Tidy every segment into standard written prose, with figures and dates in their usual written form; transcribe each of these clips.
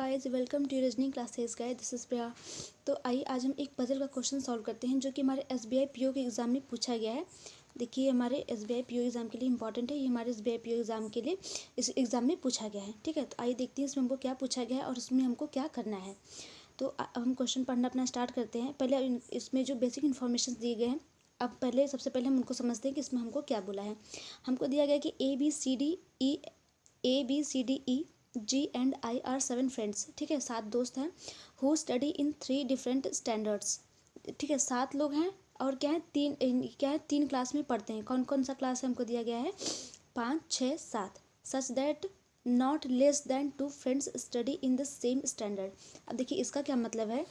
Guys, welcome to reasoning classes guys, this is Priya. तो आइए आज हम एक पजल का क्वेश्चन सॉल्व करते हैं जो कि हमारे एसबीआई पीओ के एग्ज़ाम में पूछा गया है। देखिए, हमारे एसबीआई पीओ एग्ज़ाम के लिए इंपॉर्टेंट है, ये हमारे एसबीआई पीओ एग्ज़ाम के लिए इस एग्ज़ाम में पूछा गया है। ठीक है, तो आइए देखते हैं इसमें हमको क्या पूछा गया है और इसमें हमको क्या करना है। तो अब हम क्वेश्चन पढ़ना अपना स्टार्ट करते हैं। पहले इसमें जो बेसिक इन्फॉर्मेशन दिए गए हैं, अब सबसे पहले हम उनको समझते हैं कि इसमें हमको क्या बोला है। हमको दिया गया कि A B C D E G and I are 7 friends. ठीक है, 7 दोस्त हैं। Who study in 3 different standards. ठीक है, 7 लोग हैं और तीन क्लास में पढ़ते हैं। कौन कौन सा क्लास हमको दिया गया है? 5, 6, 7। Such that not less than 2 friends study in the same standard. अब देखिए इसका क्या मतलब है।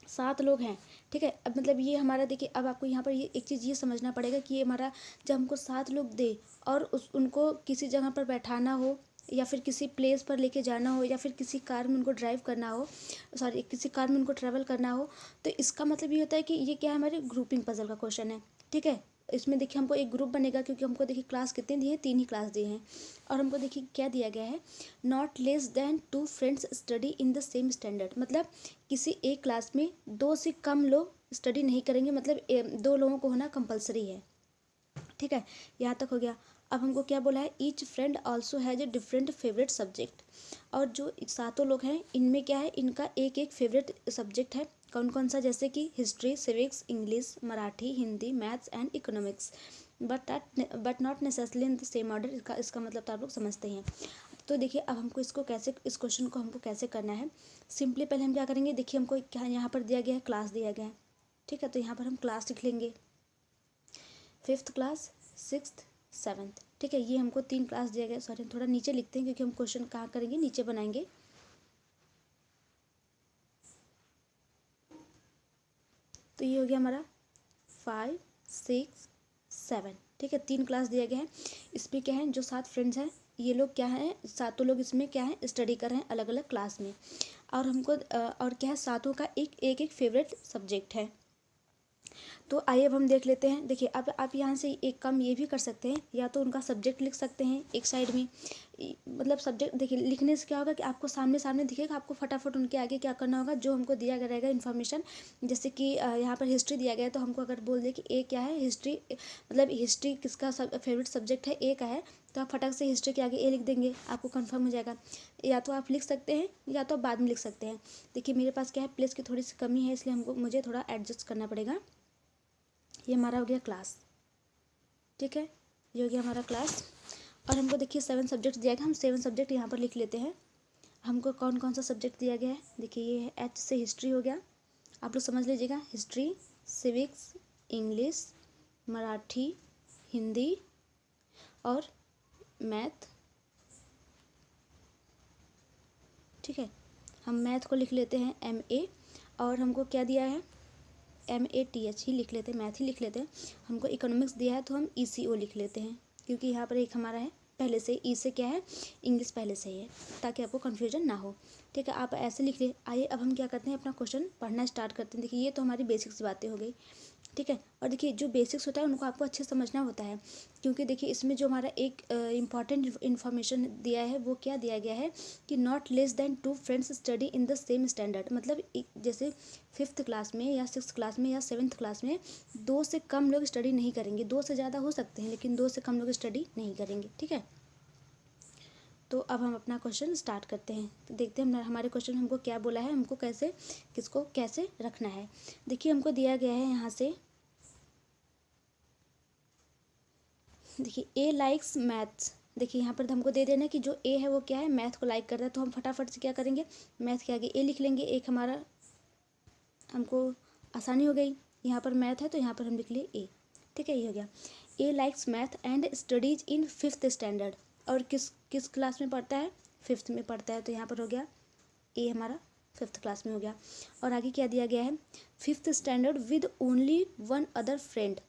7 लोग हैं। ठीक है, अब मतलब ये हमारा, देखिए अब आपको यहाँ पर ये एक चीज़ ये समझना पड़ेगा कि ये हमारा, जब हमको 7 लोग दे और उनको किसी जगह पर बैठाना हो या फिर किसी प्लेस पर लेके जाना हो या फिर किसी कार में उनको ड्राइव करना हो, सॉरी किसी कार में उनको ट्रैवल करना हो, तो इसका मतलब ये होता है कि ये क्या है, हमारे ग्रुपिंग पजल का क्वेश्चन है। ठीक है, इसमें देखिए हमको एक ग्रुप बनेगा क्योंकि हमको देखिए क्लास कितने दिए हैं, 3 ही क्लास दिए हैं। और हमको देखिए क्या दिया गया है, not less than 2 friends study in the same standard. मतलब किसी एक क्लास में 2 से कम लोग स्टडी नहीं करेंगे, मतलब 2 लोगों को होना कंपलसरी है। ठीक है, यहाँ तक हो गया। अब हमको क्या बोला है, each friend also has a different favourite subject. और जो 7 लोग हैं इनमें क्या है, इनका एक एक फेवरेट सब्जेक्ट है। कौन कौन सा? जैसे कि history, civics, English, Marathi, Hindi, maths and economics. But not necessarily in the same order. इसका मतलब तो आप लोग समझते हैं। तो देखिए अब हमको इसको कैसे, इस क्वेश्चन को हमको कैसे करना है। सिंपली पहले हम क्या करेंगे, देखिए हमको क्या यहाँ पर दिया गया है, क्लास दिया गया है। ठीक है, तो यहाँ पर हम क्लास लिख लेंगे, 5th क्लास, 6th, 7th। ठीक है, ये हमको 3 क्लास दिया गया। सॉरी, थोड़ा नीचे लिखते हैं क्योंकि हम क्वेश्चन कहाँ करेंगे, नीचे बनाएंगे। तो ये हो गया हमारा 5, 6, 7। ठीक है, 3 क्लास दिया गया है। इसमें क्या है, जो 7 फ्रेंड्स हैं ये लोग क्या हैं, 7 लोग इसमें क्या है, स्टडी कर रहे हैं अलग अलग क्लास में। और हमको और क्या है, 7 का एक फेवरेट सब्जेक्ट है। तो आइए अब हम देख लेते हैं। देखिए अब आप यहाँ से एक काम ये भी कर सकते हैं, या तो उनका सब्जेक्ट लिख सकते हैं एक साइड में। मतलब सब्जेक्ट देखिए लिखने से क्या होगा कि आपको सामने सामने दिखेगा, आपको फटाफट उनके आगे क्या करना होगा, जो हमको दिया गया रहेगा इन्फॉर्मेशन। जैसे कि यहाँ पर हिस्ट्री दिया गया है, तो हमको अगर बोल दे कि ए क्या है, हिस्ट्री, मतलब हिस्ट्री किसका फेवरेट सब्जेक्ट है, ए का है, तो आप फटाक से हिस्ट्री के आगे ए लिख देंगे, आपको कंफर्म हो जाएगा। या तो आप लिख सकते हैं या तो आप बाद में लिख सकते हैं। देखिए मेरे पास क्या है, प्लेस की थोड़ी सी कमी है, इसलिए मुझे थोड़ा एडजस्ट करना पड़ेगा। ये हमारा हो गया क्लास। ठीक है, ये हो गया हमारा क्लास। और हमको देखिए 7 सब्जेक्ट दिया गया, हम 7 सब्जेक्ट यहाँ पर लिख लेते हैं। हमको कौन कौन सा सब्जेक्ट दिया गया है, देखिए ये है H से हिस्ट्री हो गया, आप लोग समझ लीजिएगा। History, civics, English, Marathi, Hindi और मैथ। ठीक है, हम मैथ को लिख लेते हैं MA। और हमको क्या दिया है, MATH ही लिख लेते हैं, मैथ ही लिख लेते हैं। हमको इकोनॉमिक्स दिया है तो हम ECO लिख लेते हैं, क्योंकि यहाँ पर एक हमारा है पहले से, ई से क्या है, इंग्लिश पहले से ही है, ताकि आपको कन्फ्यूजन ना हो। ठीक है, आप ऐसे लिख ले। आइए अब हम क्या करते हैं, अपना क्वेश्चन पढ़ना स्टार्ट करते हैं। देखिए ये तो हमारी बेसिक्स बातें हो गई। ठीक है, और देखिए जो बेसिक्स होता है उनको आपको अच्छे से समझना होता है, क्योंकि देखिए इसमें जो हमारा एक इम्पॉर्टेंट इन्फॉर्मेशन दिया है, वो क्या दिया गया है कि not less than 2 friends study in the same standard. मतलब जैसे 5th क्लास में या 6th क्लास में या 7th क्लास में 2 से कम लोग स्टडी नहीं करेंगे। 2 से ज़्यादा हो सकते हैं लेकिन 2 से कम लोग स्टडी नहीं करेंगे। ठीक है, तो अब हम अपना क्वेश्चन स्टार्ट करते हैं। तो देखते हैं हमारे क्वेश्चन में हमको क्या बोला है, हमको कैसे, किसको कैसे रखना है। देखिए हमको दिया गया है यहाँ से, देखिए ए लाइक्स मैथ्स। देखिए यहाँ पर हमको दे देना कि जो ए है वो क्या है, मैथ को लाइक करता है। तो हम फटाफट से क्या करेंगे, मैथ के आगे ए लिख लेंगे। एक हमारा, हमको आसानी हो गई, यहाँ पर मैथ है तो यहाँ पर हम लिख लिए ए। ठीक है, ये हो गया। A likes math and studies in 5th standard. और किस किस क्लास में पढ़ता है, 5th में पढ़ता है, तो यहाँ पर हो गया ए हमारा 5th क्लास में हो गया। और आगे क्या दिया गया है, 5th standard with only 1 other friend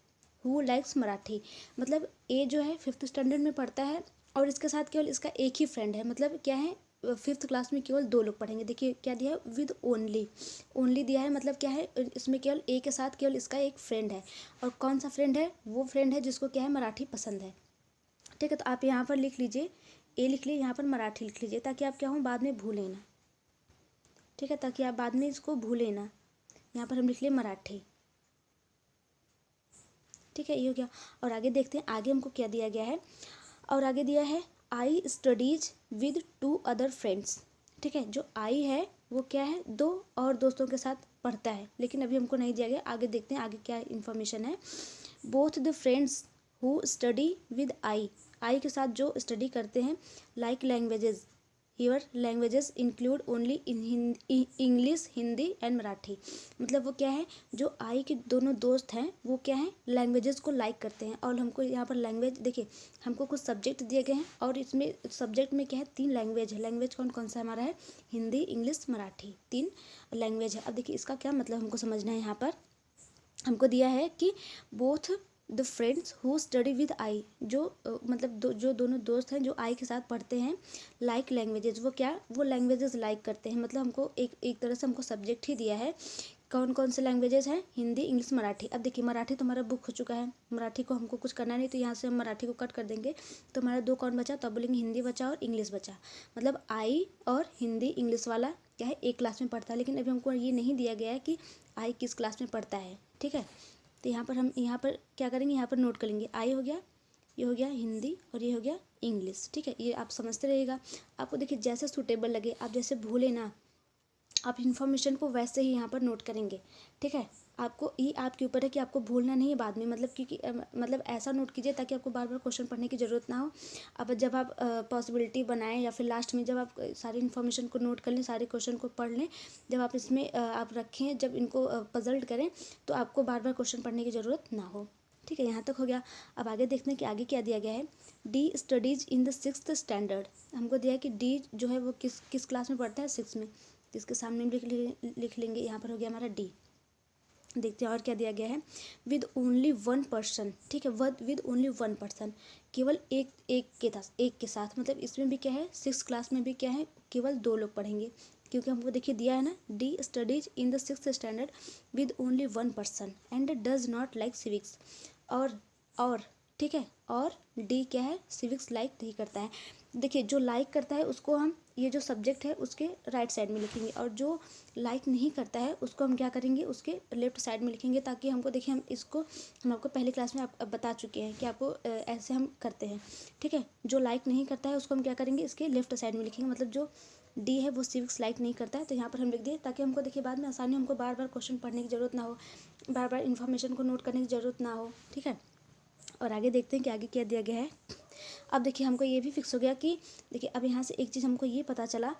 who likes Marathi. मतलब ए जो है 5th स्टैंडर्ड में पढ़ता है और इसके साथ केवल इसका एक ही फ्रेंड है। मतलब क्या है, 5th क्लास में केवल 2 लोग पढ़ेंगे। देखिए क्या दिया है, विद ओनली, ओनली दिया है, मतलब क्या है, इसमें केवल ए के साथ केवल इसका एक फ्रेंड है। और कौन सा फ्रेंड है, वो फ्रेंड है जिसको क्या है, मराठी पसंद है। ठीक है, तो आप यहाँ पर लिख लीजिए, ए लिख लीजिए, यहाँ पर मराठी लिख लीजिए, ताकि आप क्या हो बाद में भूलें ना। ठीक है, ताकि आप बाद में इसको भूलें ना। यहाँ पर हम लिख लिए मराठी, ठीक है, ये हो गया। और आगे देखते हैं आगे हमको क्या दिया गया है। और आगे दिया है आई स्टडीज विद 2 अदर फ्रेंड्स, ठीक है। जो आई है वो क्या है, 2 और दोस्तों के साथ पढ़ता है, लेकिन अभी हमको नहीं दिया गया। आगे देखते हैं आगे क्या इन्फॉर्मेशन है। Both the friends who study with I के साथ जो स्टडी करते हैं, like languages, here languages include only in English, Hindi and Marathi. मतलब वो क्या है, जो आई के दोनों दोस्त हैं वो क्या है, लैंग्वेजेस को लाइक करते हैं। और हमको यहाँ पर लैंग्वेज देखिए, हमको कुछ सब्जेक्ट दिए गए हैं और इसमें सब्जेक्ट में क्या है, 3 लैंग्वेज है। लैंग्वेज कौन कौन सा हमारा है, हिंदी, इंग्लिश, मराठी, 3 लैंग्वेज है। अब देखिए इसका क्या मतलब हमको समझना है। यहाँ पर हमको दिया है कि both the friends who study with I, जो मतलब जो दोनों दोस्त हैं जो आई के साथ पढ़ते हैं, लाइक लैंग्वेजेस, वो क्या, वो लैंग्वेजेस लाइक करते हैं। मतलब हमको एक तरह से हमको सब्जेक्ट ही दिया है। कौन कौन से लैंग्वेजेस हैं, हिंदी, इंग्लिश, मराठी। अब देखिए मराठी तो हमारा बुक हो चुका है, मराठी को हमको कुछ करना नहीं, तो यहाँ से हम मराठी को कट कर देंगे। तो हमारा 2 कौन बचा, तो बोलेंगे हिंदी बचा और इंग्लिश बचा। मतलब आई और हिंदी इंग्लिश वाला क्या है, एक क्लास में पढ़ता है। लेकिन अभी हमको ये नहीं दिया गया है कि आई किस क्लास में पढ़ता है, ठीक है। तो यहाँ पर हम यहाँ पर क्या करेंगे, यहाँ पर नोट कर लेंगे। आई हो गया, ये हो गया हिंदी और ये हो गया इंग्लिश, ठीक है। ये आप समझते रहिएगा। आपको देखिए जैसे सूटेबल लगे, आप जैसे भूले ना, आप इन्फॉर्मेशन को वैसे ही यहाँ पर नोट करेंगे, ठीक है। आपको ये आपके ऊपर है कि आपको भूलना नहीं है बाद में, मतलब क्योंकि मतलब ऐसा नोट कीजिए ताकि आपको बार बार क्वेश्चन पढ़ने की ज़रूरत ना हो। अब जब आप पॉसिबिलिटी बनाएं या फिर लास्ट में जब आप सारी इन्फॉर्मेशन को नोट कर लें, सारे क्वेश्चन को पढ़ लें, जब आप इसमें आप रखें, जब इनको पजल्ट करें, तो आपको बार बार क्वेश्चन पढ़ने की ज़रूरत ना हो, ठीक है। यहाँ तक हो गया। अब आगे देखते हैं कि आगे क्या दिया गया है। D studies in the 6th standard. हमको दिया है कि डी जो है वो किस क्लास में पढ़ता है, 6 में। इसके सामने लिख लेंगे। यहाँ पर हो गया हमारा डी। देखते हैं और क्या दिया गया है। विद ओनली 1 पर्सन, ठीक है, विद ओनली 1 पर्सन, केवल एक के साथ। मतलब इसमें भी क्या है, 6 क्लास में भी क्या है, केवल 2 लोग पढ़ेंगे। क्योंकि हमको देखिए दिया है ना, D studies in the 6th standard with only 1 person and does not like civics. और ठीक है, और डी क्या है, सिविक्स लाइक नहीं करता है। देखिए जो लाइक करता है उसको हम, ये जो सब्जेक्ट है उसके राइट साइड में लिखेंगे, और जो लाइक नहीं करता है उसको हम क्या करेंगे, उसके लेफ्ट साइड में लिखेंगे। ताकि हमको देखिए, हम आपको पहली क्लास में आप बता चुके हैं कि आपको ऐसे हम करते हैं, ठीक है। जो लाइक नहीं करता है उसको हम क्या करेंगे, इसके लेफ्ट साइड में लिखेंगे। मतलब जो डी है वो सिविक्स लाइक नहीं करता है, तो यहाँ पर हम लिख दिए, ताकि हमको देखिए बाद में आसानी, हमको बार बार क्वेश्चन पढ़ने की ज़रूरत ना हो, बार बार इन्फॉर्मेशन को नोट करने की ज़रूरत ना हो, ठीक है। और आगे देखते हैं कि आगे क्या दिया गया है। अब देखिए हमको ये भी फिक्स हो गया कि देखिए अब यहाँ से एक चीज़ हमको ये पता चला,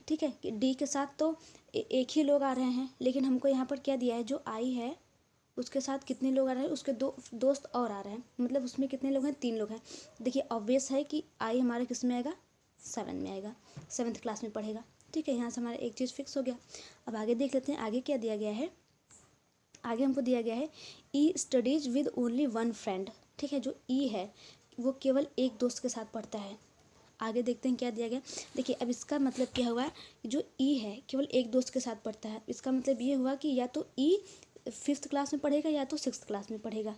ठीक है, कि डी के साथ तो एक ही लोग आ रहे हैं, लेकिन हमको यहाँ पर क्या दिया है, जो आई है उसके साथ कितने लोग आ रहे हैं, उसके 2 दोस्त और आ रहे हैं। मतलब उसमें कितने लोग हैं, 3 लोग हैं। देखिए ऑब्वियस है कि आई हमारा किस में आएगा, 7 में आएगा, 7th क्लास में पढ़ेगा, ठीक है। यहाँ से हमारा एक चीज़ फिक्स हो गया। अब आगे देख लेते हैं आगे क्या दिया गया है। आगे हमको दिया गया है ई स्टडीज विद ओनली 1 फ्रेंड, ठीक है। जो ई है वो केवल एक दोस्त के साथ पढ़ता है। आगे देखते हैं क्या दिया गया। देखिए अब इसका मतलब क्या हुआ, जो ई है केवल एक दोस्त के साथ पढ़ता है, इसका मतलब ये हुआ कि या तो ई 5th क्लास में पढ़ेगा या तो 6th क्लास में पढ़ेगा,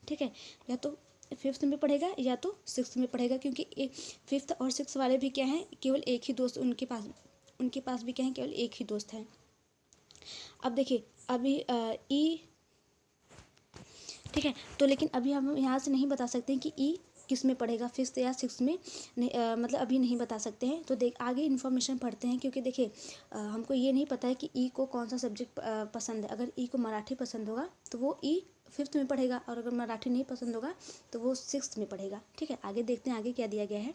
ठीक है। या तो 5th में पढ़ेगा या तो 6th में पढ़ेगा, क्योंकि 5th और 6th वाले भी क्या हैं, केवल एक ही दोस्त उनके पास भी क्या है, केवल एक ही दोस्त है। अब देखिए अभी ई, ठीक है, तो लेकिन अभी हम यहाँ से नहीं बता सकते हैं कि ई किस में पढ़ेगा, 5th या 6th में, मतलब अभी नहीं बता सकते हैं। तो देख आगे इन्फॉर्मेशन पढ़ते हैं, क्योंकि देखिए हमको ये नहीं पता है कि ई को कौन सा सब्जेक्ट पसंद है। अगर ई को मराठी पसंद होगा तो वो ई 5th में पढ़ेगा, और अगर मराठी नहीं पसंद होगा तो वो 6th में पढ़ेगा, ठीक है। आगे देखते हैं आगे क्या दिया गया है।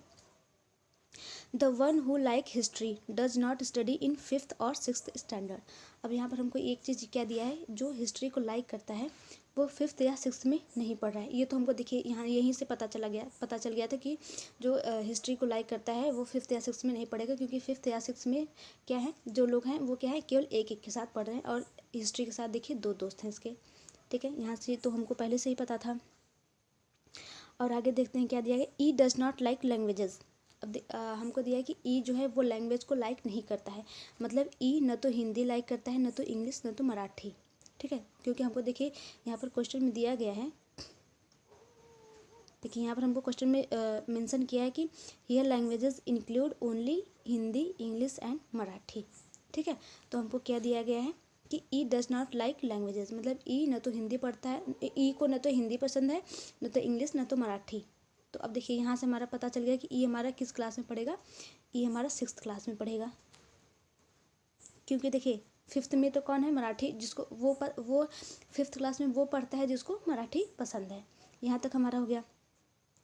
The one who like history does not study in 5th और 6th स्टैंडर्ड। अब यहाँ पर हमको एक चीज़ क्या दिया है, जो हिस्ट्री को लाइक करता है वो 5th या 6th में नहीं पढ़ रहा है। ये तो हमको देखिए यहाँ यहीं से पता चल गया था कि जो हिस्ट्री को लाइक करता है वो 5th या 6th में नहीं पढ़ेगा, क्योंकि 5th या 6th में क्या है, जो लोग हैं वो क्या है, केवल एक के साथ पढ़ रहे हैं, और हिस्ट्री के साथ देखिए 2 दोस्त हैं इसके, ठीक है। यहाँ से तो हमको पहले से ही पता था। और आगे देखते हैं क्या दिया गया। ई डज नॉट लाइक लैंग्वेजेस। अब हमको दिया है कि ई जो है वो लैंग्वेज को लाइक नहीं करता है। मतलब ई न तो हिंदी लाइक करता है, न तो इंग्लिश, न तो मराठी, ठीक है। क्योंकि हमको देखिए यहाँ पर क्वेश्चन में दिया गया है, देखिए यहाँ पर हमको क्वेश्चन में मेंशन किया है कि here languages include only Hindi, English and Marathi, ठीक है। तो हमको क्या दिया गया है कि ई डज नॉट लाइक लैंग्वेजेस, मतलब ई न तो हिंदी पढ़ता है, ई को न तो हिंदी पसंद है, न तो इंग्लिश, न तो मराठी। तो अब देखिए यहाँ से हमारा पता चल गया कि ई हमारा किस क्लास में पढ़ेगा, ई हमारा 6th क्लास में पढ़ेगा। क्योंकि देखिए 5th में तो कौन है, मराठी, जिसको वो 5th क्लास में वो पढ़ता है जिसको मराठी पसंद है। यहाँ तक हमारा हो गया।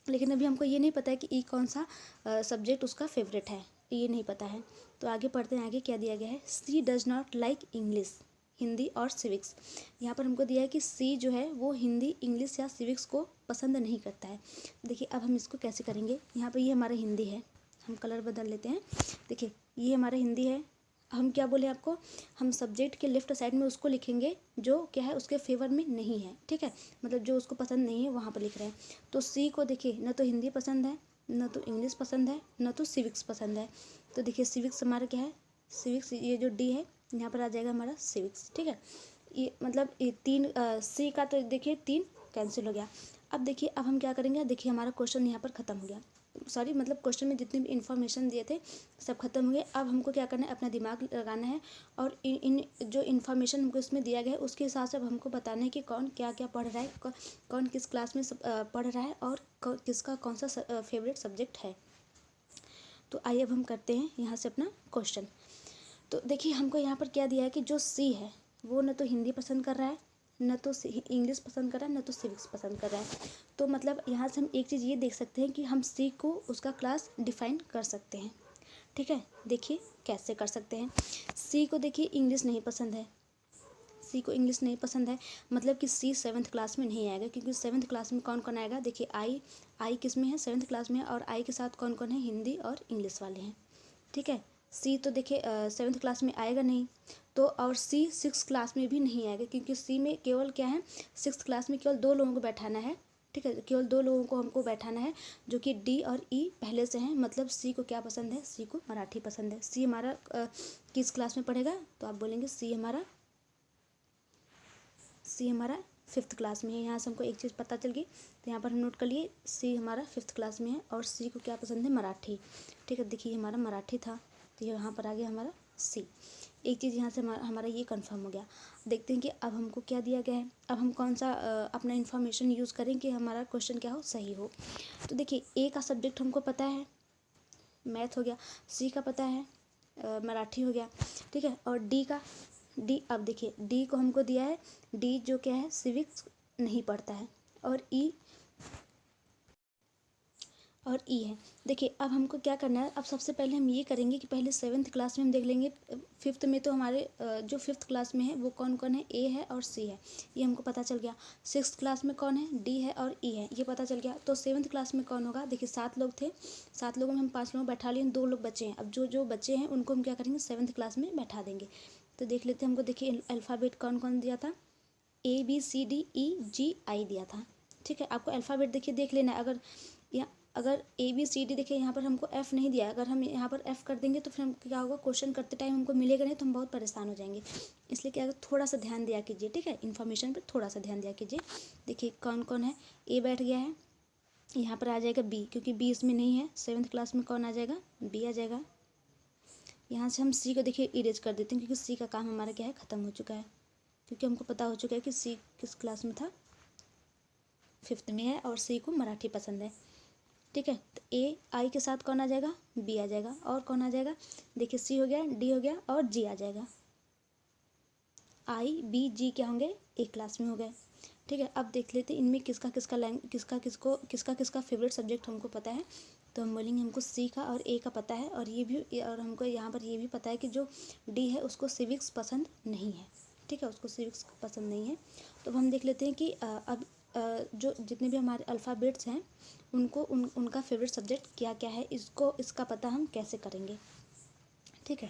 लेकिन अभी हमको ये नहीं पता है कि ई कौन सा सब्जेक्ट उसका फेवरेट है, ये नहीं पता है। तो आगे पढ़ते हैं, आगे क्या दिया गया है, C does not like English, Hindi और सिविक्स। यहाँ पर हमको दिया है कि सी जो है वो हिंदी, इंग्लिश या सिविक्स को पसंद नहीं करता है। देखिए अब हम इसको कैसे करेंगे, यहाँ पर ये हमारा हिंदी है, हम कलर बदल लेते हैं। देखिए ये हमारा हिंदी है, हम क्या बोले आपको, हम सब्जेक्ट के लेफ्ट साइड में उसको लिखेंगे जो क्या है उसके फेवर में नहीं है, ठीक है, मतलब जो उसको पसंद नहीं है वहाँ पर लिख रहे हैं। तो सी को देखिए न तो हिंदी पसंद है, न तो इंग्लिश पसंद है, न तो सिविक्स पसंद है। तो देखिए सिविक्स हमारा क्या है, सिविक्स, ये जो डी है यहाँ पर आ जाएगा हमारा सिविक्स, ठीक है। ये मतलब ये 3 सी का तो देखिए 3 कैंसिल हो गया। अब देखिए अब हम क्या करेंगे, देखिए हमारा क्वेश्चन यहाँ पर ख़त्म हो गया, सॉरी मतलब क्वेश्चन में जितने भी इन्फॉर्मेशन दिए थे सब खत्म हुए। अब हमको क्या करना है, अपना दिमाग लगाना है और इन जो इन्फॉर्मेशन हमको इसमें दिया गया है उसके हिसाब से अब हमको बताना है कि कौन क्या क्या पढ़ रहा है, कौन किस क्लास में पढ़ रहा है और किसका कौन सा फेवरेट सब्जेक्ट है। तो आइए अब हम करते हैं यहाँ से अपना क्वेश्चन। तो देखिए हमको यहाँ पर क्या दिया है कि जो सी है वो न तो हिंदी पसंद कर रहा है, न तो इंग्लिश पसंद कर रहा है, न तो सिविक्स पसंद कर रहा है। तो मतलब यहाँ से हम एक चीज़ ये देख सकते हैं कि हम सी को उसका क्लास डिफाइन कर सकते हैं, ठीक है। देखिए कैसे कर सकते हैं, सी को देखिए इंग्लिश नहीं पसंद है, सी को इंग्लिश नहीं पसंद है, मतलब कि सी 7th क्लास में नहीं आएगा, क्योंकि 7th क्लास में कौन कौन आएगा, देखिए आई किस में है, 7th क्लास में है, और आई के साथ कौन कौन है, हिंदी और इंग्लिश वाले हैं, ठीक है। सी तो देखिए 7th क्लास में आएगा नहीं, तो और सी 6th क्लास में भी नहीं आएगा, क्योंकि सी में केवल क्या है, 6th क्लास में केवल 2 लोगों को बैठाना है, ठीक है, केवल 2 लोगों को हमको बैठाना है, जो कि डी और ई पहले से हैं। मतलब सी को क्या पसंद है, सी को मराठी पसंद है। सी हमारा किस क्लास में पढ़ेगा, तो आप बोलेंगे सी हमारा 5th क्लास में है। यहाँ से हमको एक चीज़ पता चल गई, तो यहाँ पर हम नोट कर लिए सी हमारा 5th क्लास में है और सी को क्या पसंद है, मराठी, ठीक है। देखिए हमारा मराठी था, तो ये यहाँ पर आ गया हमारा सी। एक चीज़ यहाँ से हमारा ये कंफर्म हो गया। देखते हैं कि अब हमको क्या दिया गया है, अब हम कौन सा अपना इन्फॉर्मेशन यूज़ करें कि हमारा क्वेश्चन क्या हो, सही हो। तो देखिए ए का सब्जेक्ट हमको पता है, मैथ हो गया, सी का पता है मराठी हो गया, ठीक है, और डी अब देखिए डी को हमको दिया है, डी जो क्या है, सिविक्स नहीं पढ़ता है, और ई है। देखिए अब हमको क्या करना है, अब सबसे पहले हम ये करेंगे कि पहले 7th क्लास में हम देख लेंगे, 5th में तो हमारे जो 5th क्लास में है वो कौन कौन है, ए है और सी है, ये हमको पता चल गया। 6th क्लास में कौन है, डी है और ई है, ये पता चल गया। तो 7th क्लास में कौन होगा, देखिए 7 लोग थे, 7 लोगों में हम 5 लोग बैठा लिए, 2 लोग बचे हैं। अब जो बचे हैं उनको हम क्या करेंगे, 7th क्लास में बैठा देंगे। तो देख लेते हैं, हमको देखिए अल्फ़ाबेट कौन कौन दिया था, ABCDEGI दिया था, ठीक है। आपको अल्फ़ाबेट देखिए देख लेना है, अगर ABCD देखिए यहाँ पर हमको F नहीं दिया, अगर हम यहाँ पर F कर देंगे तो फिर हम क्या होगा, क्वेश्चन करते टाइम हमको मिलेगा नहीं, तो हम बहुत परेशान हो जाएंगे। इसलिए क्या थोड़ा सा ध्यान दिया कीजिए, ठीक है, इन्फॉर्मेशन पर थोड़ा सा ध्यान दिया कीजिए। देखिए कौन कौन है, ए बैठ गया है, यहाँ पर आ जाएगा बी, क्योंकि बी इसमें नहीं है। 7th क्लास में कौन आ जाएगा, बी आ जाएगा। यहाँ से हम सी को देखिए इरेज कर देते हैं, क्योंकि सी का काम हमारा क्या है, ख़त्म हो चुका है, क्योंकि हमको पता हो चुका है कि सी किस क्लास में था, 5th में है, और सी को मराठी पसंद है, ठीक है। तो ए आई के साथ कौन आ जाएगा, बी आ जाएगा, और कौन आ जाएगा, देखिए सी हो गया, डी हो गया और जी आ जाएगा। आई बी जी क्या होंगे, एक क्लास में हो गए, ठीक है। अब देख लेते हैं इनमें किसका फेवरेट सब्जेक्ट हमको पता है। तो हम बोलेंगे हमको सी का और ए का पता है, और ये भी, और हमको यहाँ पर ये भी पता है कि जो डी है उसको सिविक्स पसंद नहीं है, ठीक है, उसको सिविक्स पसंद नहीं है। तो हम देख लेते हैं कि अब जो जितने भी हमारे अल्फ़ाबेट्स हैं उनको उनका फेवरेट सब्जेक्ट क्या क्या है, इसका पता हम कैसे करेंगे, ठीक है।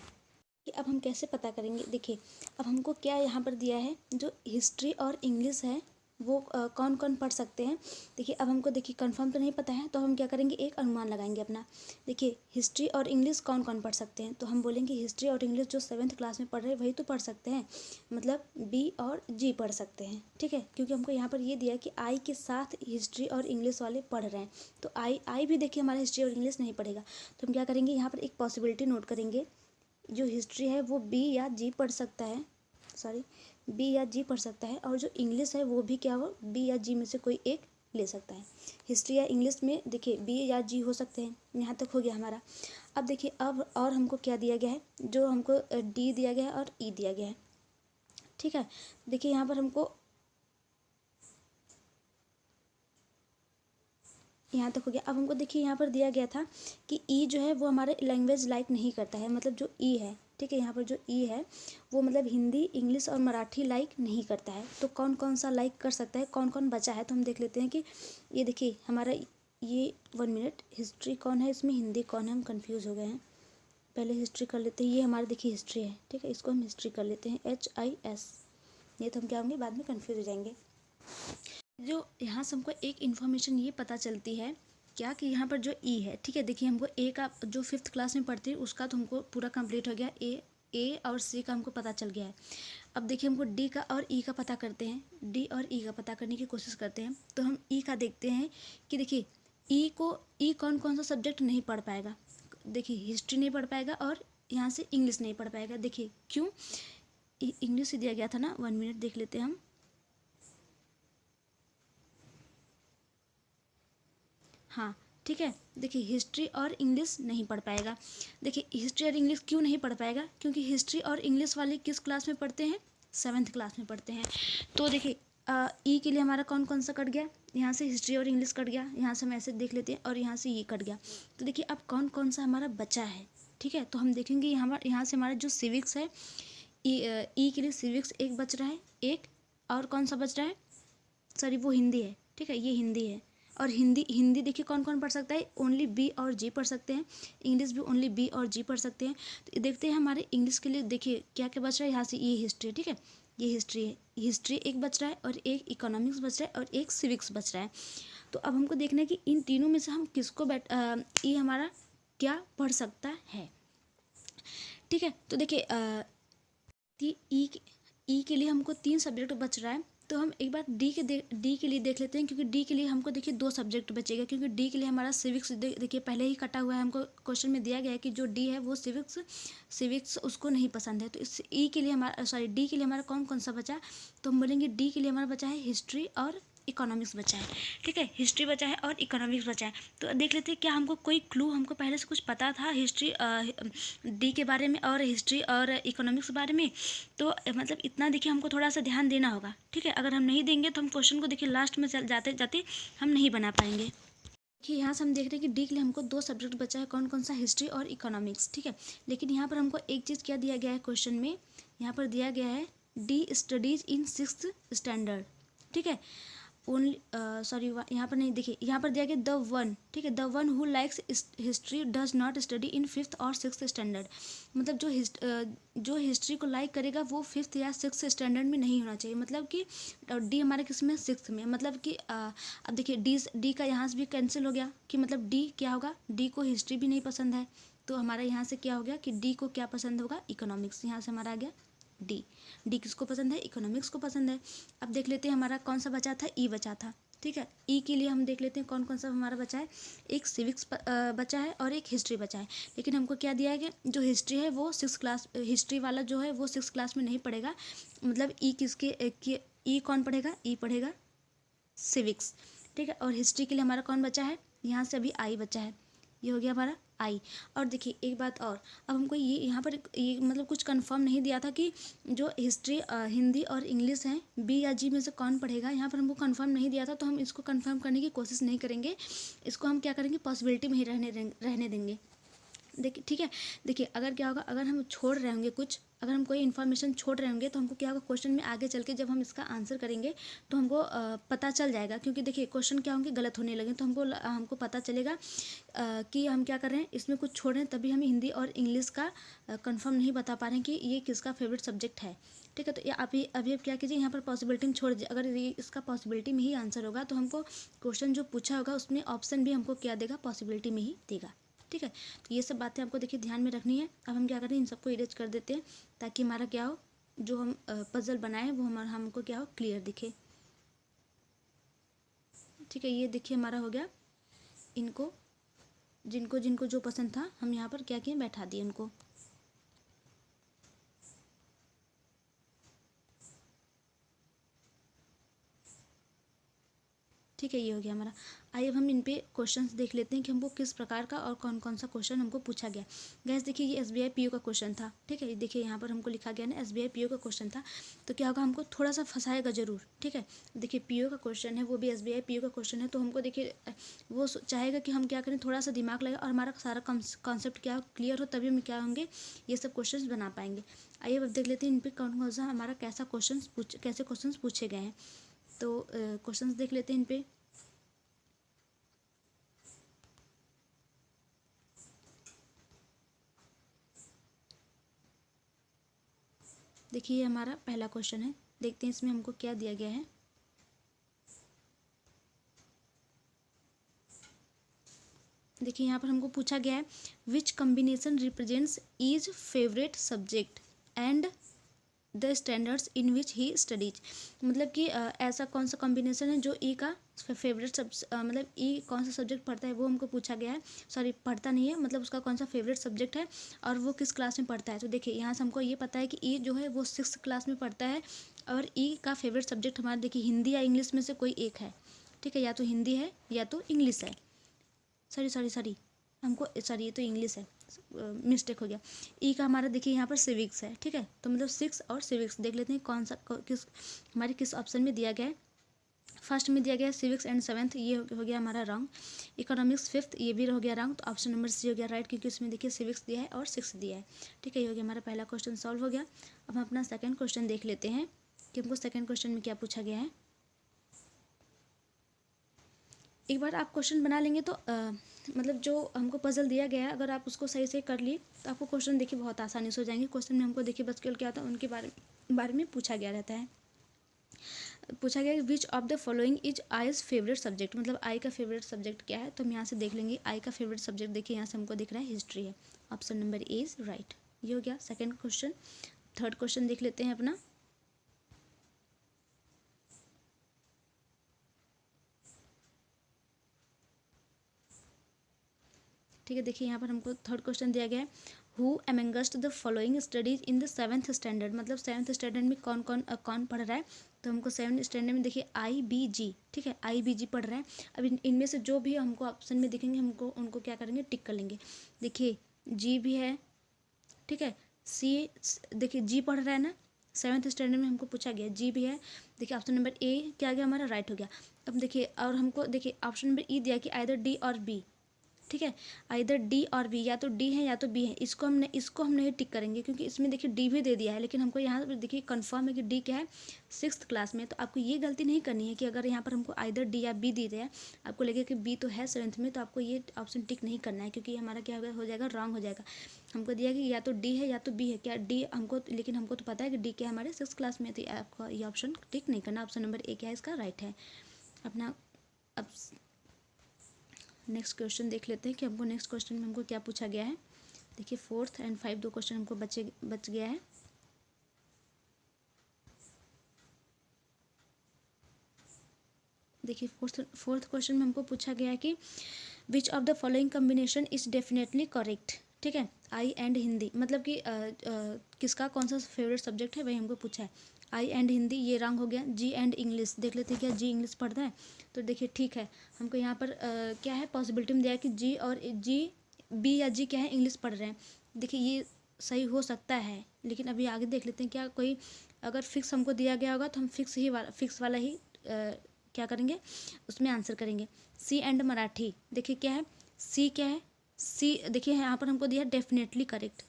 कि अब हम कैसे पता करेंगे, देखिए अब हमको क्या यहाँ पर दिया है, जो हिस्ट्री और इंग्लिश है वो कौन कौन पढ़ सकते हैं। देखिए अब हमको देखिए कंफर्म तो नहीं पता है, तो हम क्या करेंगे, एक अनुमान लगाएंगे अपना। देखिए हिस्ट्री और इंग्लिश कौन कौन पढ़ सकते हैं, तो हम बोलेंगे हिस्ट्री और इंग्लिश जो 7th क्लास में पढ़ रहे हैं वही तो पढ़ सकते हैं, मतलब बी और जी पढ़ सकते हैं, ठीक है। क्योंकि हमको यहाँ पर ये दिया है कि आई के साथ हिस्ट्री और इंग्लिश वाले पढ़ रहे हैं, तो आई भी देखिए हमारा हिस्ट्री और इंग्लिश नहीं पढ़ेगा। तो हम क्या करेंगे, यहाँ पर एक पॉसिबिलिटी नोट करेंगे, जो हिस्ट्री है वो बी या जी पढ़ सकता है, सॉरी बी या जी पढ़ सकता है, और जो इंग्लिश है वो भी क्या हो, बी या जी में से कोई एक ले सकता है। हिस्ट्री या इंग्लिश में देखिए बी या जी हो सकते हैं। यहाँ तक हो गया हमारा। अब देखिए अब और हमको क्या दिया गया है, जो हमको डी दिया गया है और ई दिया गया है, ठीक है। देखिए यहाँ पर हमको यहाँ तक हो गया। अब हमको देखिए यहाँ पर दिया गया था कि ई जो है वो हमारे लैंग्वेज लाइक नहीं करता है, मतलब जो ई है, ठीक है, यहाँ पर जो ई है वो मतलब हिंदी, इंग्लिश और मराठी लाइक नहीं करता है। तो कौन कौन सा लाइक कर सकता है, कौन कौन बचा है, तो हम देख लेते हैं कि ये देखिए हमारा ये 1 मिनट, हिस्ट्री कौन है इसमें, हिंदी कौन है, हम कन्फ्यूज़ हो गए हैं। पहले हिस्ट्री कर लेते हैं। ये हमारा देखिए हिस्ट्री है, ठीक है, इसको हम हिस्ट्री कर लेते हैं, HIS। ये तो हम क्या होंगे, बाद में कन्फ्यूज़ हो जाएंगे। जो यहाँ से हमको एक इन्फॉर्मेशन ये पता चलती है क्या, कि यहाँ पर जो ई है, ठीक है, देखिए हमको ए का जो 5th क्लास में पढ़ते हैं उसका तो हमको पूरा कंप्लीट हो गया, ए और सी का हमको पता चल गया है। अब देखिए हमको डी का और ई का पता करते हैं, डी और ई का पता करने की कोशिश करते हैं। तो हम ई का देखते हैं कि देखिए ई कौन कौन सा सब्जेक्ट नहीं पढ़ पाएगा। देखिए हिस्ट्री नहीं पढ़ पाएगा और यहाँ से इंग्लिश नहीं पढ़ पाएगा। देखिए क्यों, इंग्लिश से दिया गया था ना, 1 मिनट देख लेते हैं हम। हाँ ठीक है, देखिए हिस्ट्री और इंग्लिश नहीं पढ़ पाएगा। देखिए हिस्ट्री और इंग्लिश क्यों नहीं पढ़ पाएगा, क्योंकि हिस्ट्री और इंग्लिश वाले किस क्लास में पढ़ते हैं, 7th क्लास में पढ़ते हैं। तो देखिए ई के लिए हमारा कौन कौन सा कट गया, यहाँ से हिस्ट्री और इंग्लिश कट गया, यहाँ से हम ऐसे देख लेते हैं, और यहाँ से ये कट गया। तो देखिए अब कौन कौन सा हमारा बचा है, ठीक है। तो हम देखेंगे यहाँ से हमारा जो सिविक्स है, ई के लिए सिविक्स एक बच रहा है, एक और कौन सा बच रहा है, सॉरी वो हिंदी है, ठीक है, ये हिंदी है। और हिंदी देखिए कौन कौन पढ़ सकता है, ओनली बी और जी पढ़ सकते हैं। इंग्लिश भी ओनली बी और जी पढ़ सकते हैं। तो देखते हैं हमारे इंग्लिश के लिए, देखिए क्या क्या बच रहा है, यहाँ से ये हिस्ट्री, ठीक है, ये हिस्ट्री है, हिस्ट्री एक बच रहा है, और एक इकोनॉमिक्स बच रहा है, और एक सिविक्स बच रहा है। तो अब हमको देखना है कि इन तीनों में से हम किसको ये हमारा क्या पढ़ सकता है, ठीक है। तो देखिए ई के लिए हमको 3 सब्जेक्ट बच रहा है। तो हम एक बार डी के लिए देख लेते हैं, क्योंकि डी के लिए हमको देखिए 2 सब्जेक्ट बचेगा, क्योंकि डी के लिए हमारा सिविक्स देखिए पहले ही कटा हुआ है, हमको क्वेश्चन में दिया गया है कि जो डी है वो सिविक्स उसको नहीं पसंद है। तो इस ई के लिए हमारा, सॉरी डी के लिए हमारा कौन कौन सा बचा, तो हम बोलेंगे डी के लिए हमारा बचा है हिस्ट्री और इकोनॉमिक्स बचा है, ठीक है, हिस्ट्री बचा है और इकोनॉमिक्स बचा है। तो देख लेते हैं क्या हमको कोई क्लू, हमको पहले से कुछ पता था हिस्ट्री डी के बारे में और हिस्ट्री और इकोनॉमिक्स के बारे में। तो मतलब इतना देखिए हमको थोड़ा सा ध्यान देना होगा, ठीक है। अगर हम नहीं देंगे तो हम क्वेश्चन को देखिए लास्ट में जाते जाते हम नहीं बना पाएंगे। देखिए यहाँ से हम देख रहे हैं कि डी के लिए हमको 2 सब्जेक्ट बचा है, कौन कौन सा, हिस्ट्री और इकोनॉमिक्स, ठीक है। लेकिन यहाँ पर हमको एक चीज़ क्या दिया गया है क्वेश्चन में, यहाँ पर दिया गया है D studies in 6th standard, ठीक है। ओनली सॉरी यहाँ पर नहीं, देखिए यहाँ पर दिया गया द वन, ठीक है, the one who likes history does not study in 5th और 6th स्टैंडर्ड। मतलब जो हिस्ट्री को लाइक करेगा वो 5th या 6th स्टैंडर्ड में नहीं होना चाहिए। मतलब कि डी हमारे किस में, 6th में। मतलब कि अब देखिए डी का यहाँ से भी कैंसिल हो गया, कि मतलब डी क्या होगा, डी को हिस्ट्री भी नहीं पसंद है, तो हमारा यहाँ से क्या हो गया कि डी को क्या पसंद होगा, इकोनॉमिक्स। यहाँ से हमारा आ गया डी किसको पसंद है, इकोनॉमिक्स को पसंद है। अब देख लेते हैं हमारा कौन सा बचा था, ई बचा था, ठीक है। ई के लिए हम देख लेते हैं कौन कौन सा हमारा बचा है, एक सिविक्स बचा है और एक हिस्ट्री बचा है। लेकिन हमको क्या दिया है कि जो हिस्ट्री है वो 6th क्लास, हिस्ट्री वाला जो है वो 6th क्लास में नहीं पढ़ेगा। मतलब ई ई कौन पढ़ेगा, ई पढ़ेगा सिविक्स, ठीक है। और हिस्ट्री के लिए हमारा कौन बचा है, यहाँ से अभी आई बचा है, ये हो गया हमारा आई। और देखिए एक बात और, अब हमको ये यहाँ पर ये मतलब कुछ कंफर्म नहीं दिया था कि जो हिस्ट्री हिंदी और इंग्लिश हैं बी या जी में से कौन पढ़ेगा, यहाँ पर हमको कंफर्म नहीं दिया था। तो हम इसको कंफर्म करने की कोशिश नहीं करेंगे, इसको हम क्या करेंगे, पॉसिबिलिटी में ही रहने देंगे। देखिए ठीक है, देखिए अगर क्या होगा, अगर हम छोड़ रहे होंगे कुछ, अगर हम कोई इन्फॉर्मेशन छोड़ रहे होंगे तो हमको क्या होगा, क्वेश्चन में आगे चल के जब हम इसका आंसर करेंगे तो हमको पता चल जाएगा। क्योंकि देखिए क्वेश्चन क्या होंगे, गलत होने लगे तो हमको पता चलेगा कि हम क्या कर रहे हैं, इसमें कुछ छोड़ रहे हैं, तभी हम हिंदी और इंग्लिश का कंफर्म नहीं बता पा रहे हैं कि ये किसका फेवरेट सब्जेक्ट है, ठीक है। तो ये अभी अब क्या कीजिए, यहाँ पर पॉसिबिलिटी में छोड़ दीजिए। अगर ये इसका पॉसिबिलिटी में ही आंसर होगा तो हमको क्वेश्चन जो पूछा होगा उसमें ऑप्शन भी हमको क्या देगा, पॉसिबिलिटी में ही देगा, ठीक है। तो ये सब बातें आपको देखिए ध्यान में रखनी है। अब हम क्या करें, इन सबको इरेज कर देते हैं ताकि हमारा क्या हो, जो हम पजल बनाए वो हमारा हमको क्या हो, क्लियर दिखे, ठीक है। ये देखिए हमारा हो गया, इनको जिनको जिनको जो पसंद था हम यहाँ पर क्या किए, बैठा दिए उनको। ठीक है, ये हो गया हमारा। आइए अब हम इन पे क्वेश्चंस देख लेते हैं कि हमको किस प्रकार का और कौन कौन सा क्वेश्चन हमको पूछा गया। गैस देखिए, ये SBI PO का क्वेश्चन था। ठीक है, देखिए यहाँ पर हमको लिखा गया ना SBI PO का क्वेश्चन था, तो क्या होगा, हमको थोड़ा सा फंसाएगा जरूर। ठीक है, देखिए PO का क्वेश्चन है, वो भी SBI PO का क्वेश्चन है, तो हमको देखिए वो चाहेगा कि हम क्या करें, थोड़ा सा दिमाग लगाए और हमारा सारा कॉन्सेप्ट क्या क्लियर हो, तभी हम क्या होंगे, ये सब क्वेश्चन बना पाएंगे। आइए अब देख लेते हैं इन पर कौन कौन सा हमारा कैसे क्वेश्चन पूछे गए हैं। तो क्वेश्चन देख लेते हैं इन पे। देखिए, ये हमारा पहला क्वेश्चन है, देखते हैं इसमें हमको क्या दिया गया है। देखिए यहाँ पर हमको पूछा गया है, which combination represents his favourite subject and the standards in which he studies. मतलब कि ऐसा कौन सा कॉम्बिनेशन है जो ई का फेवरेट मतलब ई कौन सा सब्जेक्ट पढ़ता है, वो हमको पूछा गया है। सॉरी, पढ़ता नहीं है, मतलब उसका कौन सा फेवरेट सब्जेक्ट है और वो किस क्लास में पढ़ता है। तो देखिए यहाँ से हमको ये पता है कि ई जो है वो 6th क्लास में पढ़ता है, और ई का फेवरेट सब्जेक्ट हमारा देखिए हिंदी या इंग्लिश में से कोई एक है। ठीक है, या तो हिंदी है या तो इंग्लिश है। सॉरी ये तो इंग्लिश है, मिस्टेक हो गया। ई का हमारा देखिए यहाँ पर सिविक्स है। ठीक है, तो मतलब 6 और सिविक्स देख लेते हैं कौन सा किस ऑप्शन में दिया गया है। फर्स्ट में दिया गया है सिविक्स एंड 7th, ये हो गया हमारा रॉन्ग। इकोनॉमिक्स 5th, ये भी हो गया रॉन्ग, तो ऑप्शन नंबर सी हो गया राइट, क्योंकि इसमें देखिए सिविक्स दिया है और 6 दिया है। ठीक है, ये हो गया हमारा पहला क्वेश्चन सॉल्व हो गया। अब हम अपना सेकेंड क्वेश्चन देख लेते हैं कि हमको सेकेंड क्वेश्चन में क्या पूछा गया है। एक बार आप क्वेश्चन बना लेंगे तो मतलब जो हमको पजल दिया गया है, अगर आप उसको सही से कर लिए तो आपको क्वेश्चन देखिए बहुत आसानी से हो जाएंगे। क्वेश्चन में हमको देखिए बस केवल क्या होता है, उनके बारे में पूछा गया रहता है। पूछा गया विच of the following is eyes favourite subject, मतलब आई का फेवरेट सब्जेक्ट क्या है। तो हम यहाँ से देख लेंगे, आई का फेवरेट सब्जेक्ट देखिए यहाँ से हमको दिख रहा है हिस्ट्री है। Option number A is right. ये हो गया सेकेंड क्वेश्चन। थर्ड क्वेश्चन देख लेते हैं अपना। ठीक है, देखिए यहाँ पर हमको थर्ड क्वेश्चन दिया गया है, who amongst the following studies in the 7th standard, मतलब 7th स्टैंडर्ड में कौन पढ़ रहा है। तो हमको 7th स्टैंडर्ड में देखिए IBG, ठीक है IBG पढ़ रहा है। अब इनमें से जो भी हमको ऑप्शन में दिखेंगे हमको उनको क्या करेंगे, टिक कर लेंगे। देखिए जी भी है, ठीक है, सी, देखिए जी पढ़ रहा है ना, 7th स्टैंडर्ड में हमको पूछा गया, जी भी है। देखिए ऑप्शन नंबर ए क्या गया हमारा, राइट हो गया। अब देखिए और हमको देखिए ऑप्शन नंबर ई दिया कि आइदर डी और बी। ठीक है, इधर डी और बी, या तो डी है या तो बी है। इसको हम नहीं टिक करेंगे, क्योंकि इसमें देखिए डी भी दे दिया है, लेकिन हमको यहाँ पर देखिए कंफर्म है कि डी क्या है, 6th क्लास में। तो आपको ये गलती नहीं करनी है कि अगर यहाँ पर हमको इधर डी या बी दी है, आपको लगे कि बी तो है 7th में, तो आपको ये ऑप्शन टिक नहीं करना है, क्योंकि हमारा क्या हो जाएगा, रॉन्ग हो जाएगा। हमको दिया कि या तो डी है या तो बी है, क्या डी हमको, लेकिन हमको तो पता है कि डी क्या हमारे 6th क्लास में, तो आपको ये ऑप्शन टिक नहीं करना। ऑप्शन नंबर ए क्या है इसका, राइट है अपना। अब नेक्स्ट क्वेश्चन देख लेते हैं कि हमको नेक्स्ट क्वेश्चन में हमको क्या पूछा गया है। देखिए 4th एंड 5 दो क्वेश्चन हमको बच गया है। देखिए फोर्थ क्वेश्चन में हमको पूछा गया है कि which of the following combination is definitely correct. ठीक है, आई एंड हिंदी, मतलब कि किसका कौन सा फेवरेट सब्जेक्ट है वही हमको पूछा है। आई एंड हिंदी ये रॉन्ग हो गया। जी एंड इंग्लिश देख लेते हैं, क्या जी इंग्लिश पढ़ता है। तो देखिए ठीक है, हमको यहाँ पर क्या है, पॉसिबिलिटी में दिया है कि जी और जी, बी या जी क्या है, इंग्लिश पढ़ रहे हैं। देखिए ये सही हो सकता है, लेकिन अभी आगे देख लेते हैं, क्या कोई अगर फिक्स हमको दिया गया होगा तो हम फिक्स वाला ही क्या करेंगे, उसमें आंसर करेंगे। सी एंड मराठी, देखिए क्या है, सी क्या है, सी देखिए यहाँ पर हमको दिया डेफिनेटली करेक्ट।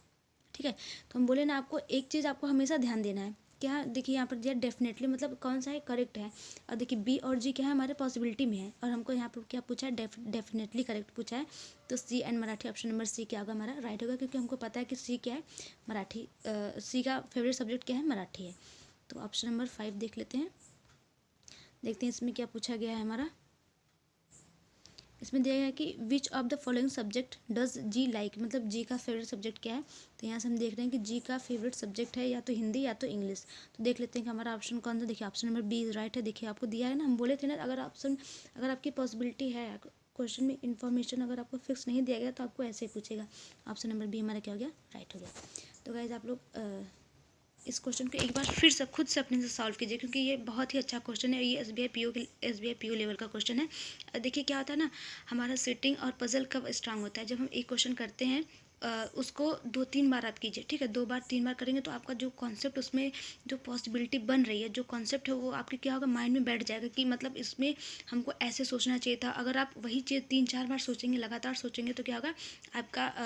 ठीक है, तो हम बोले ना आपको एक चीज़ आपको हमेशा ध्यान देना है, क्या देखिए यहाँ पर दिया डेफिनेटली, मतलब कौन सा है, करेक्ट है। और देखिए बी और जी क्या है, हमारे पॉसिबिलिटी में है, और हमको यहाँ पर क्या पूछा है, डेफिनेटली करेक्ट पूछा है। तो C and Marathi, option number C क्या होगा हमारा, राइट होगा, क्योंकि हमको पता है कि सी क्या है, मराठी, सी का फेवरेट सब्जेक्ट क्या है, मराठी है। तो ऑप्शन नंबर 5 देख लेते हैं, देखते हैं इसमें क्या पूछा गया है हमारा। इसमें दिया गया है कि which of the following subject does G like, मतलब जी का फेवरेट सब्जेक्ट क्या है। तो यहाँ से हम देख रहे हैं कि जी का फेवरेट सब्जेक्ट है या तो हिंदी या तो इंग्लिश। तो देख लेते हैं कि हमारा ऑप्शन कौन सा, देखिए ऑप्शन नंबर बी राइट है। देखिए आपको दिया है ना, हम बोले थे ना, अगर आपकी पॉसिबिलिटी है, क्वेश्चन में इन्फॉर्मेशन अगर आपको फिक्स नहीं दिया गया तो आपको ऐसे ही पूछेगा। ऑप्शन नंबर बी हमारा क्या हो गया, राइट हो गया। तो गाइज आप लोग इस क्वेश्चन को एक बार फिर से खुद से अपने से सॉल्व कीजिए, क्योंकि ये बहुत ही अच्छा क्वेश्चन है। ये एसबीआई पीओ लेवल का क्वेश्चन है। देखिए क्या होता है ना, हमारा सिटिंग और पजल कब स्ट्रांग होता है, जब हम एक क्वेश्चन करते हैं उसको 2-3 बार आप कीजिए, ठीक है। 2 बार 3 बार करेंगे तो आपका जो कॉन्सेप्ट, उसमें जो पॉसिबिलिटी बन रही है, जो कॉन्सेप्ट है वो आपके क्या होगा, माइंड में बैठ जाएगा कि मतलब इसमें हमको ऐसे सोचना चाहिए था। अगर आप वही चीज़ 3-4 बार सोचेंगे, लगातार सोचेंगे, तो क्या होगा,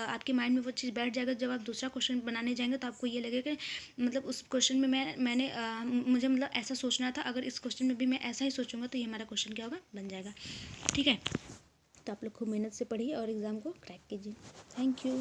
आपके माइंड में वो चीज़ बैठ जाएगा। जब आप दूसरा क्वेश्चन बनाने जाएंगे तो आपको ये लगेगा कि मतलब उस क्वेश्चन में मुझे मतलब ऐसा सोचना था, अगर इस क्वेश्चन में भी मैं ऐसा ही सोचूंगा तो ये हमारा क्वेश्चन क्या होगा, बन जाएगा, ठीक है। तो आप लोग खूब मेहनत से पढ़िए और एग्ज़ाम को क्रैक कीजिए। Thank you.